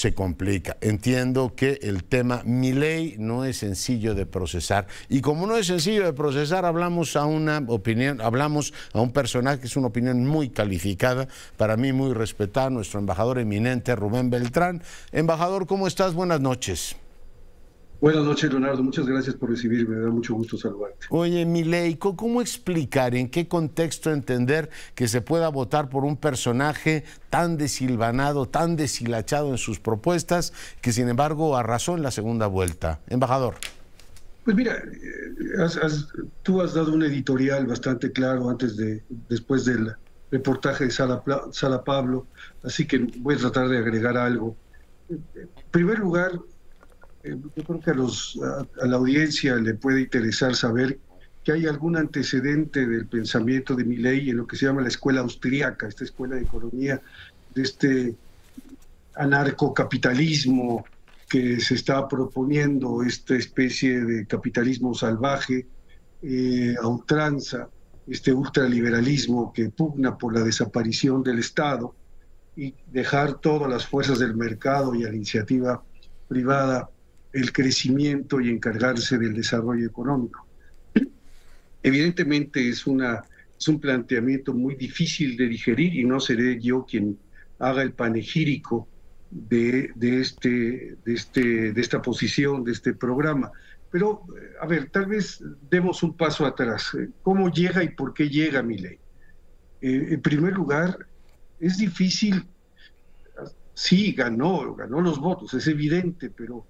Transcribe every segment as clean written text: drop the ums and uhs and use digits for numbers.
se complica. Entiendo que el tema Milei no es sencillo de procesar, y como no es sencillo de procesar, hablamos a una opinión, hablamos a un personaje que es una opinión muy calificada, para mí muy respetada, nuestro embajador eminente Rubén Beltrán. Embajador, ¿cómo estás? Buenas noches. Buenas noches, Leonardo. Muchas gracias por recibirme. Me da mucho gusto saludarte. Oye, Milei, ¿cómo explicar, en qué contexto entender que se pueda votar por un personaje tan desilvanado, tan deshilachado en sus propuestas, que sin embargo arrasó en la segunda vuelta? Embajador. Pues mira, tú has dado un editorial bastante claro después del reportaje de Sala Pablo, así que voy a tratar de agregar algo. En primer lugar, yo creo que a la audiencia le puede interesar saber que hay algún antecedente del pensamiento de Milei en lo que se llama la escuela austríaca, esta escuela de economía, de este anarcocapitalismo que se está proponiendo, esta especie de capitalismo salvaje, a ultranza, este ultraliberalismo que pugna por la desaparición del Estado y dejar todas las fuerzas del mercado y a la iniciativa privada el crecimiento y encargarse del desarrollo económico. Evidentemente es un planteamiento muy difícil de digerir y no seré yo quien haga el panegírico de esta posición, de este programa. Pero, a ver, tal vez demos un paso atrás. ¿Cómo llega y por qué llega Milei? En primer lugar, es difícil. Sí, ganó los votos, es evidente, pero,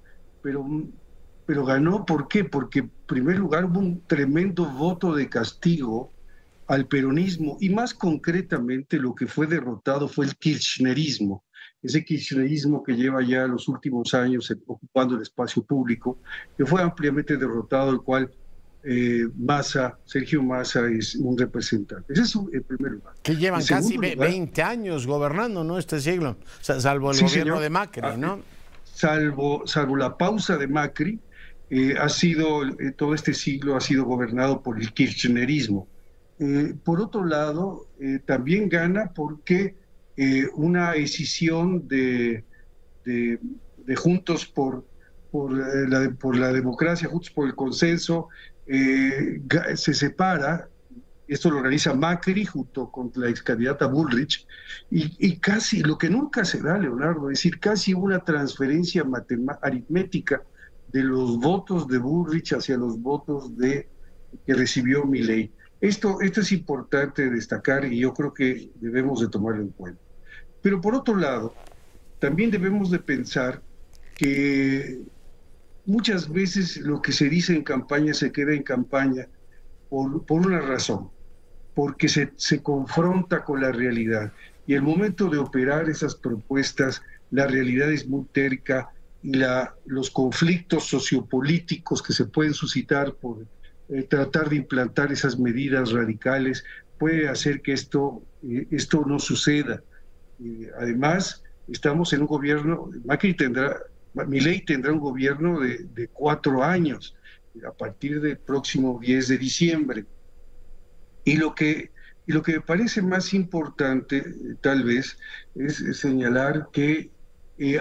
pero ganó, ¿por qué? Porque en primer lugar hubo un tremendo voto de castigo al peronismo, y más concretamente lo que fue derrotado fue el kirchnerismo, ese kirchnerismo que lleva ya los últimos años ocupando el espacio público, que fue ampliamente derrotado, el cual Sergio Massa es un representante. Ese es en primer lugar. Que llevan En casi segundo lugar, 20 años gobernando, ¿no? Este siglo, salvo el sí, gobierno señor. de Macri, ¿no? Salvo la pausa de Macri, todo este siglo ha sido gobernado por el kirchnerismo. Por otro lado, también gana porque una escisión de, de Juntos por la democracia, Juntos por el consenso, se separa. Esto lo organiza Macri junto con la ex candidata Bullrich, y casi, lo que nunca se da, Leonardo, es decir, casi una transferencia aritmética de los votos de Bullrich hacia los votos que recibió Milei. Esto es importante destacar y yo creo que debemos de tomarlo en cuenta. Pero por otro lado, también debemos de pensar que muchas veces lo que se dice en campaña se queda en campaña por una razón, porque se confronta con la realidad. Y el momento de operar esas propuestas, la realidad es muy terca y los conflictos sociopolíticos que se pueden suscitar por tratar de implantar esas medidas radicales puede hacer que esto no suceda. Además, estamos en un gobierno, Milei tendrá un gobierno de 4 años a partir del próximo 10 de diciembre. Y lo que me parece más importante, tal vez, es señalar que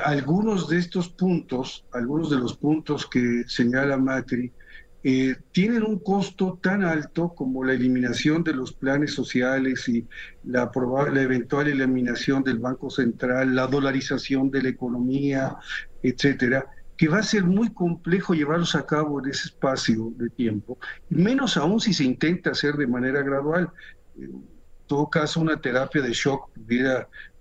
algunos de estos puntos, algunos de los puntos que señala Macri, tienen un costo tan alto como la eliminación de los planes sociales y la eventual eliminación del Banco Central, la dolarización de la economía, etcétera, que va a ser muy complejo llevarlos a cabo en ese espacio de tiempo, y menos aún si se intenta hacer de manera gradual. En todo caso, una terapia de shock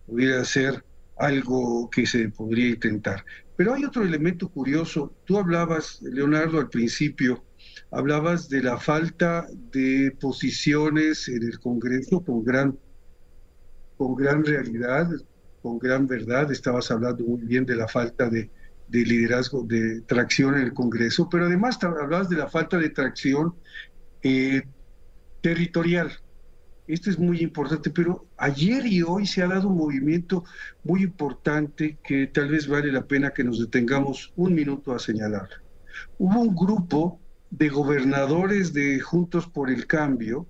pudiera ser algo que se podría intentar. Pero hay otro elemento curioso. Tú hablabas, Leonardo, al principio, hablabas de la falta de posiciones en el Congreso con gran realidad, con gran verdad. Estabas hablando muy bien de la falta de liderazgo, de tracción en el Congreso, pero además hablabas de la falta de tracción eh, territorial. Esto es muy importante, pero ayer y hoy se ha dado un movimiento muy importante que tal vez vale la pena que nos detengamos un minuto a señalar. Hubo un grupo de gobernadores de Juntos por el Cambio,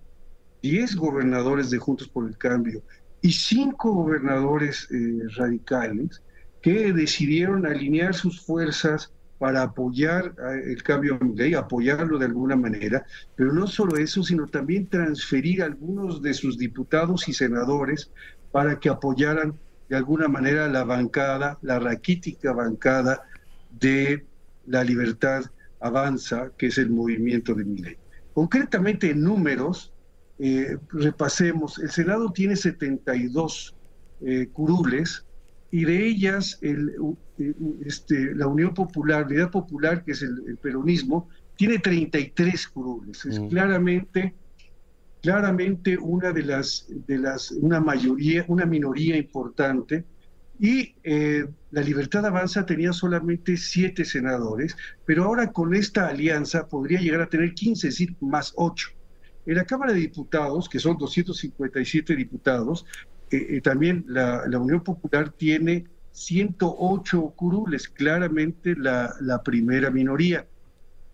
10 gobernadores de Juntos por el Cambio y 5 gobernadores radicales, que decidieron alinear sus fuerzas para apoyar el cambio a Milei, apoyarlo de alguna manera, pero no solo eso, sino también transferir a algunos de sus diputados y senadores para que apoyaran de alguna manera la bancada, la raquítica bancada de La Libertad Avanza, que es el movimiento de Milei. Concretamente en números, repasemos, el Senado tiene 72 curules, y de ellas la Unión Popular, la Unidad Popular, que es el peronismo, tiene 33 curules. Es claramente una minoría importante, y La Libertad Avanza tenía solamente 7 senadores, pero ahora con esta alianza podría llegar a tener 15, es decir, más 8. En la Cámara de Diputados, que son 257 diputados, también la Unión Popular tiene 108 curules, claramente la primera minoría.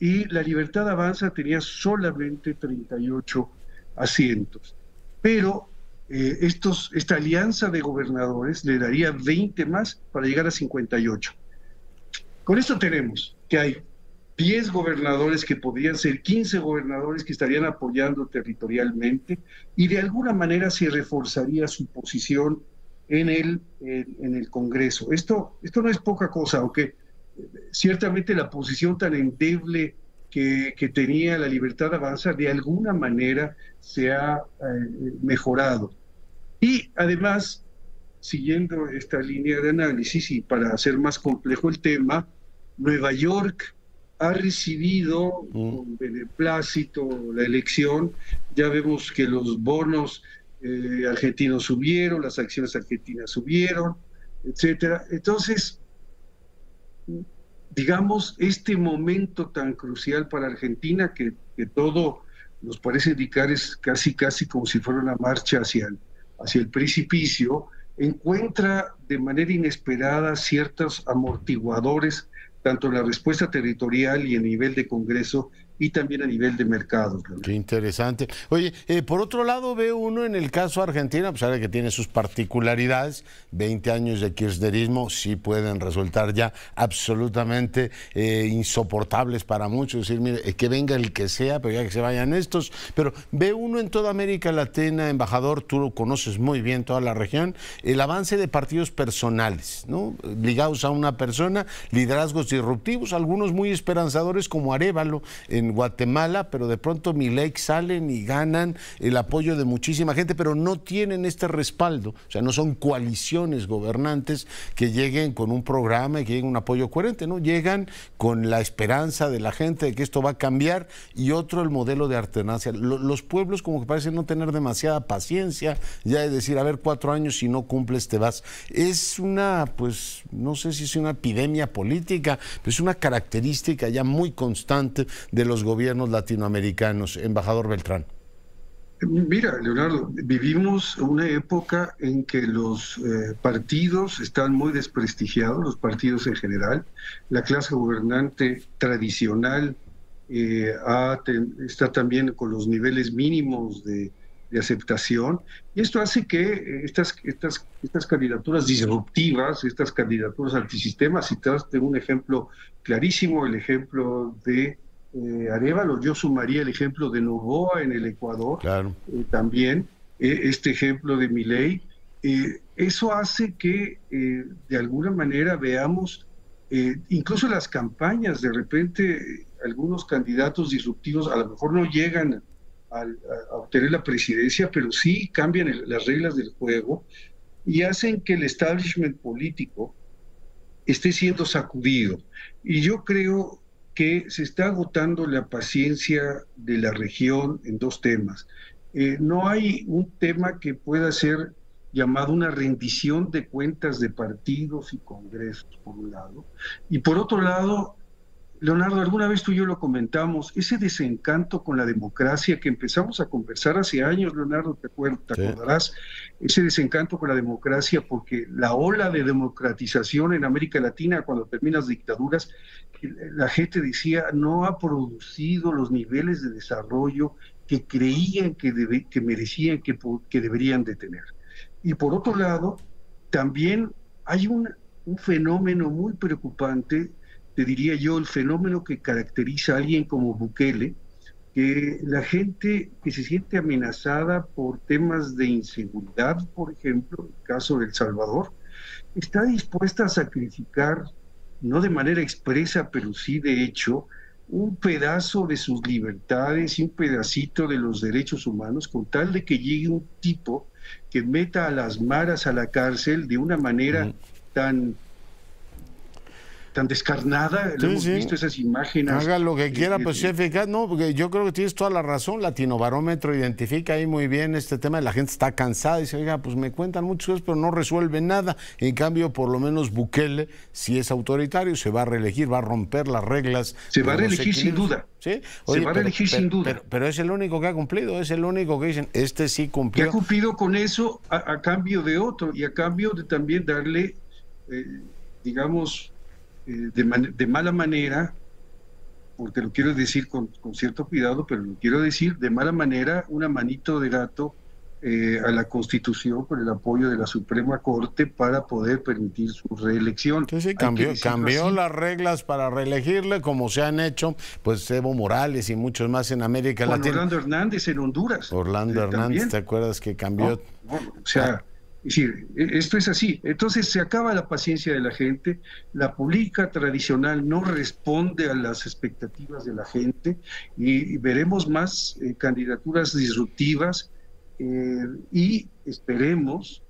Y La Libertad Avanza tenía solamente 38 asientos. Pero esta alianza de gobernadores le daría 20 más para llegar a 58. Con esto tenemos que hay 10 gobernadores que podrían ser 15 gobernadores que estarían apoyando territorialmente, y de alguna manera se reforzaría su posición en el Congreso. Esto no es poca cosa, aunque ciertamente la posición tan endeble que tenía La Libertad Avanza de alguna manera se ha mejorado. Y además, siguiendo esta línea de análisis y para hacer más complejo el tema, Nueva York ha recibido con beneplácito la elección. Ya vemos que los bonos argentinos subieron, las acciones argentinas subieron, etcétera. Entonces, digamos, este momento tan crucial para Argentina, que todo nos parece indicar es casi como si fuera una marcha hacia el precipicio, encuentra de manera inesperada ciertos amortiguadores, tanto en la respuesta territorial y a nivel de Congreso, y también a nivel de mercados. Qué interesante. Oye, por otro lado, ve uno en el caso Argentina, a pesar de que tiene sus particularidades, 20 años de kirchnerismo sí pueden resultar ya absolutamente insoportables para muchos. Decir, mire, que venga el que sea, pero ya que se vayan estos. Pero ve uno en toda América Latina, embajador, tú lo conoces muy bien, toda la región, el avance de partidos personales, ¿no? Ligados a una persona, liderazgos disruptivos, algunos muy esperanzadores como Arévalo en Guatemala, pero de pronto Milei salen y ganan el apoyo de muchísima gente, pero no tienen este respaldo, o sea, no son coaliciones gobernantes que lleguen con un programa y que lleguen un apoyo coherente, ¿no? Llegan con la esperanza de la gente de que esto va a cambiar, y otro el modelo de alternancia. Los pueblos como que parecen no tener demasiada paciencia, ya de decir, a ver, 4 años, si no cumples te vas. Es una, pues, no sé si es una epidemia política, pero es una característica ya muy constante de los gobiernos latinoamericanos. Embajador Beltrán. Mira, Leonardo, vivimos una época en que los partidos están muy desprestigiados, los partidos en general. La clase gobernante tradicional está también con los niveles mínimos de aceptación, y esto hace que estas candidaturas disruptivas, estas candidaturas antisistemas, y tengo un ejemplo clarísimo, el ejemplo de Arévalo. Yo sumaría el ejemplo de Noboa en el Ecuador, claro. También este ejemplo de Milei. Eso hace que de alguna manera veamos incluso las campañas, de repente algunos candidatos disruptivos a lo mejor no llegan a obtener la presidencia, pero sí cambian las reglas del juego y hacen que el establishment político esté siendo sacudido. Y yo creo que se está agotando la paciencia de la región en 2 temas. No hay un tema que pueda ser llamado una rendición de cuentas de partidos y congresos, por un lado. Y por otro lado, Leonardo, alguna vez tú y yo lo comentamos, ese desencanto con la democracia que empezamos a conversar hace años, Leonardo, te acordarás, ese desencanto con la democracia, porque la ola de democratización en América Latina, cuando terminan las dictaduras, la gente decía, no ha producido los niveles de desarrollo que creían que merecían, que deberían de tener. Y por otro lado, también hay un fenómeno muy preocupante, te diría yo, el fenómeno que caracteriza a alguien como Bukele, que la gente que se siente amenazada por temas de inseguridad, por ejemplo, el caso de El Salvador, está dispuesta a sacrificar, no de manera expresa, pero sí de hecho, un pedazo de sus libertades y un pedacito de los derechos humanos con tal de que llegue un tipo que meta a las maras a la cárcel de una manera tan tan descarnada, lo Sí, hemos sí. visto esas imágenes. Haga lo que quiera, pues sea eficaz. No, porque yo creo que tienes toda la razón. Latinobarómetro identifica ahí muy bien este tema. La gente está cansada y dice, oiga, pues me cuentan muchas cosas, pero no resuelven nada. En cambio, por lo menos Bukele, si es autoritario, se va a reelegir, va a romper las reglas. Se va a reelegir sin duda. ¿Sí? Oye, se va a reelegir sin duda. Pero es el único que ha cumplido, es el único que dicen, este sí cumplió. Que ha cumplido con eso a cambio de otro y a cambio de también darle, digamos, de mala manera, porque lo quiero decir con cierto cuidado, pero lo quiero decir de mala manera, una manito de gato a la Constitución con el apoyo de la Suprema Corte para poder permitir su reelección. Sí, cambió las reglas para reelegirle, como se han hecho pues Evo Morales y muchos más en América Latina. Orlando Hernández en Honduras. Orlando Hernández, ¿te acuerdas que cambió? O sea, es decir, esto es así. Entonces se acaba la paciencia de la gente, la política tradicional no responde a las expectativas de la gente y veremos más candidaturas disruptivas y esperemos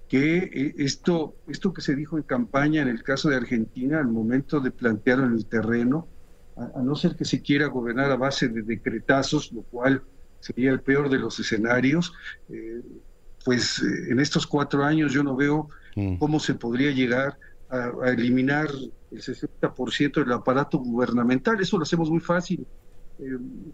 que esto que se dijo en campaña en el caso de Argentina, al momento de plantearlo en el terreno, a no ser que se quiera gobernar a base de decretazos, lo cual sería el peor de los escenarios, pues en estos 4 años yo no veo cómo se podría llegar a eliminar el 60% del aparato gubernamental. Eso lo hacemos muy fácil.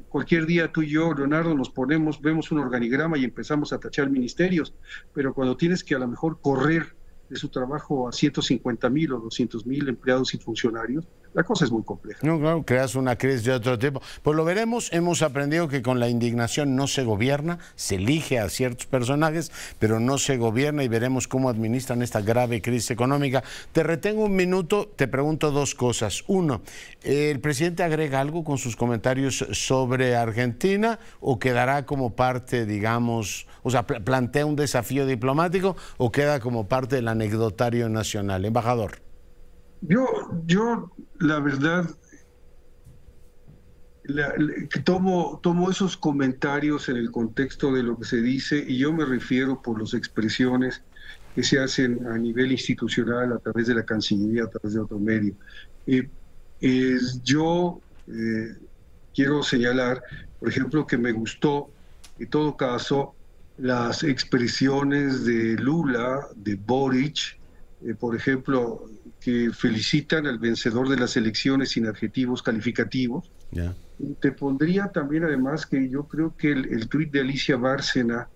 Cualquier día tú y yo, Leonardo, nos ponemos, vemos un organigrama y empezamos a tachar ministerios, pero cuando tienes que a lo mejor correr de su trabajo a 150,000 o 200,000 empleados y funcionarios, la cosa es muy compleja. No, claro, creas una crisis de otro tipo. Pues lo veremos, hemos aprendido que con la indignación no se gobierna, se elige a ciertos personajes, pero no se gobierna y veremos cómo administran esta grave crisis económica. Te retengo un minuto, te pregunto 2 cosas. Uno, ¿el presidente agrega algo con sus comentarios sobre Argentina o quedará como parte, digamos, o sea, plantea un desafío diplomático o queda como parte del anecdotario nacional? Embajador. Yo la verdad, tomo esos comentarios en el contexto de lo que se dice y yo me refiero por las expresiones que se hacen a nivel institucional a través de la Cancillería, a través de otro medio. Yo quiero señalar, por ejemplo, que me gustó, en todo caso, las expresiones de Lula, de Boric, por ejemplo, que felicitan al vencedor de las elecciones sin adjetivos calificativos. Yeah. Te pondría también además que yo creo que el tuit de Alicia Bárcena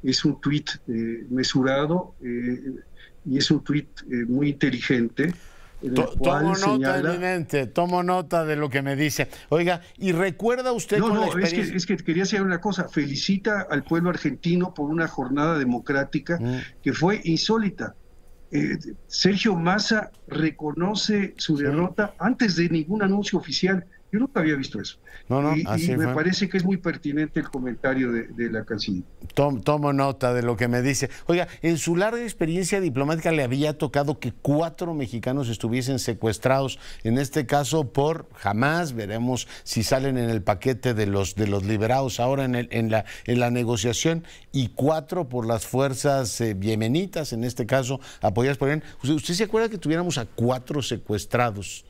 es un tuit mesurado y es un tuit muy inteligente. Tomo nota, eminente, tomo nota de lo que me dice. Oiga, ¿y recuerda usted con la experiencia? Es que quería decir una cosa, felicita al pueblo argentino por una jornada democrática que fue insólita. Sergio Massa reconoce su derrota antes de ningún anuncio oficial. Yo nunca había visto eso. Y me parece que es muy pertinente el comentario de la Cancillería. Tomo nota de lo que me dice. Oiga, en su larga experiencia diplomática le había tocado que 4 mexicanos estuviesen secuestrados, en este caso por Hamas. Veremos si salen en el paquete de los liberados ahora en la negociación, y 4 por las fuerzas yemenitas, en este caso apoyadas por él. ¿Usted se acuerda que tuviéramos a 4 secuestrados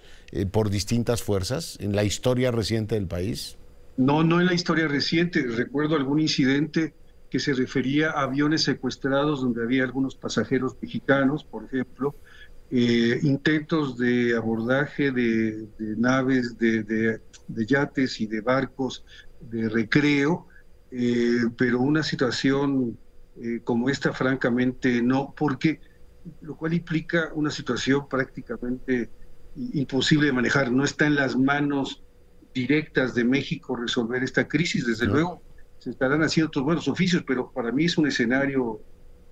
por distintas fuerzas en la historia reciente del país? No en la historia reciente. Recuerdo algún incidente que se refería a aviones secuestrados donde había algunos pasajeros mexicanos, por ejemplo, intentos de abordaje de naves, de yates y de barcos de recreo, pero una situación como esta, francamente, no, porque lo cual implica una situación prácticamente imposible de manejar. No está en las manos directas de México resolver esta crisis. Desde luego se estarán haciendo otros buenos oficios, pero para mí es un escenario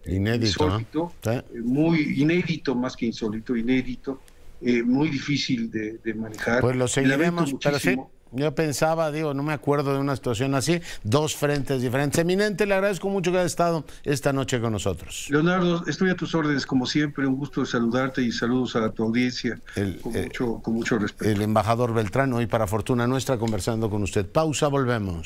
Inédito, insólito, ¿no? Sí. muy inédito, más que insólito, inédito, muy difícil de manejar. Pues lo seguiremos, Lamento pero sí, muchísimo. yo pensaba, digo, no me acuerdo de una situación así, dos frentes diferentes. Eminente, le agradezco mucho que haya estado esta noche con nosotros. Leonardo, estoy a tus órdenes como siempre, un gusto de saludarte y saludos a tu audiencia El, con mucho respeto. el embajador Beltrán, hoy para fortuna nuestra, conversando con usted. Pausa, volvemos.